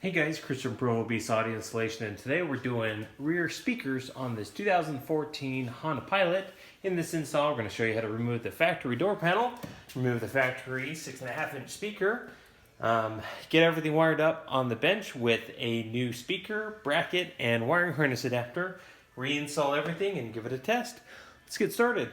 Hey guys, Christian from Beast Audio Installation, and today we're doing rear speakers on this 2014 Honda Pilot. In this install, we're going to show you how to remove the factory door panel, remove the factory 6.5-inch speaker, get everything wired up on the bench with a new speaker, bracket, and wiring harness adapter, reinstall everything, and give it a test. Let's get started.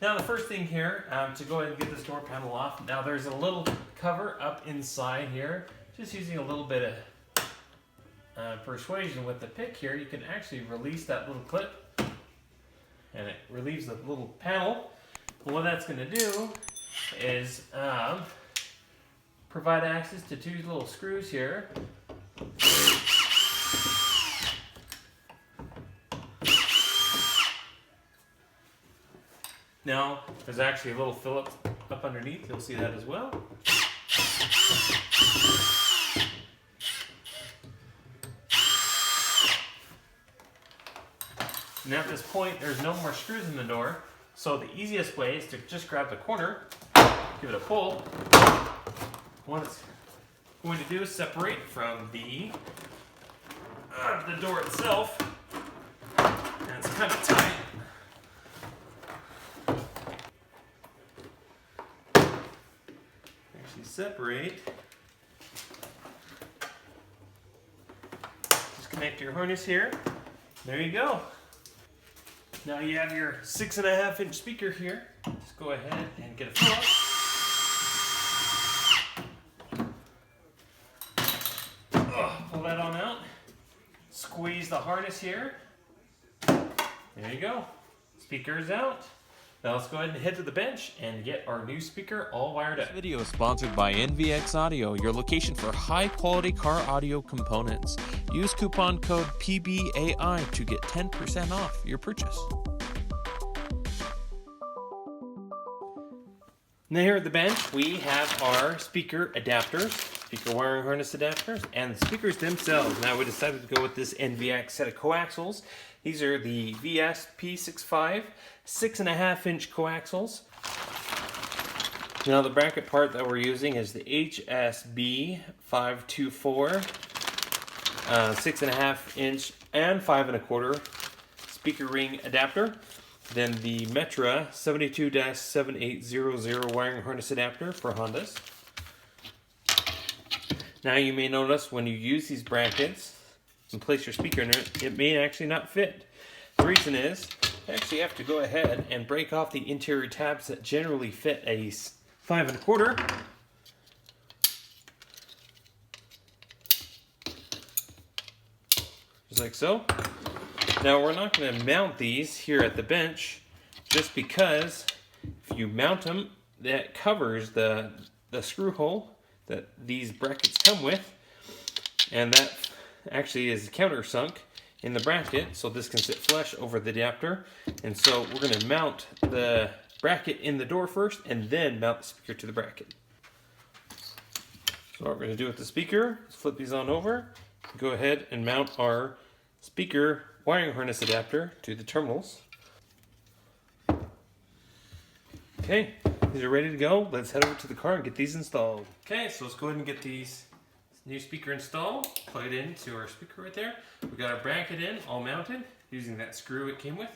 Now the first thing here, to go ahead and get this door panel off, now there's a little cover up inside here. Just using a little bit of persuasion with the pick here, you can actually release that little clip and it relieves the little panel. And what that's going to do is provide access to two little screws here. Now, there's actually a little Phillips up underneath. You'll see that as well. And at this point, there's no more screws in the door. So the easiest way is to just grab the corner, give it a pull. What it's going to do is separate from the door itself. And it's kind of tight. Separate. Just connect your harness here. There you go. Now you have your 6.5-inch speaker here. Just go ahead and get a Phillips. Pull that on out. Squeeze the harness here. There you go. Speaker is out. Now let's go ahead and head to the bench and get our new speaker all wired up. This video is sponsored by NVX Audio, your location for high-quality car audio components. Use coupon code PBAI to get 10% off your purchase. Now here at the bench, we have our speaker adapters, speaker wiring harness adapters, and the speakers themselves. Now we decided to go with this NVX set of coaxials. These are the VS-P65 6.5-inch coaxials. Now the bracket part that we're using is the HSB 524 6.5-inch and 5.25 speaker ring adapter. Then the Metra 72-7800 wiring harness adapter for Hondas. Now you may notice when you use these brackets and place your speaker in it, it may actually not fit. The reason is, you actually have to go ahead and break off the interior tabs that generally fit a 5.25. Just like so. Now we're not going to mount these here at the bench, just because if you mount them, that covers the screw hole that these brackets come with, and that actually is countersunk in the bracket, so this can sit flush over the adapter. And so we're going to mount the bracket in the door first and then mount the speaker to the bracket. So what we're going to do with the speaker is flip these on over, go ahead and mount our speaker wiring harness adapter to the terminals. Okay, these are ready to go. Let's head over to the car and get these installed. Okay, so let's go ahead and get these new speaker installed. Plug it into our speaker right there. We got our bracket in, all mounted, using that screw it came with.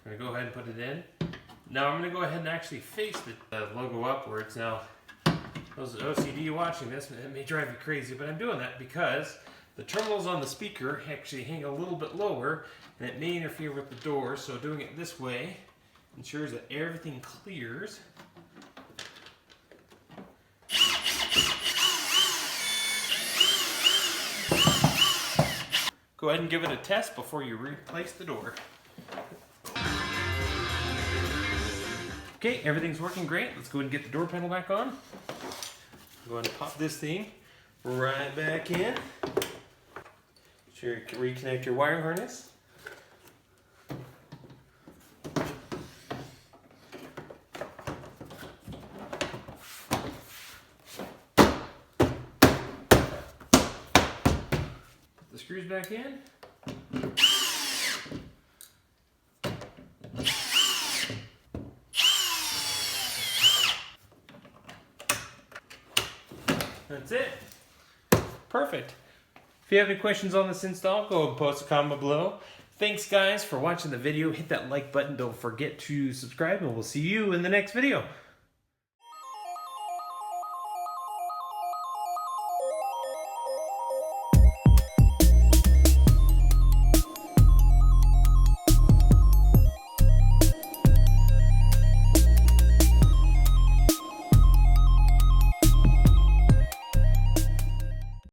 We're gonna go ahead and put it in. Now I'm gonna go ahead and actually face the logo upwards. Now, those OCD watching this, it may drive you crazy, but I'm doing that because the terminals on the speaker actually hang a little bit lower, and it may interfere with the door. So doing it this way ensures that everything clears. Go ahead and give it a test before you replace the door. Okay, everything's working great. Let's go ahead and get the door panel back on. Go ahead and pop this thing right back in. Sure you can reconnect your wiring harness. Put the screws back in. That's it. Perfect. If you have any questions on this install, go and post a comment below. Thanks guys for watching the video. Hit that like button. Don't forget to subscribe and we'll see you in the next video.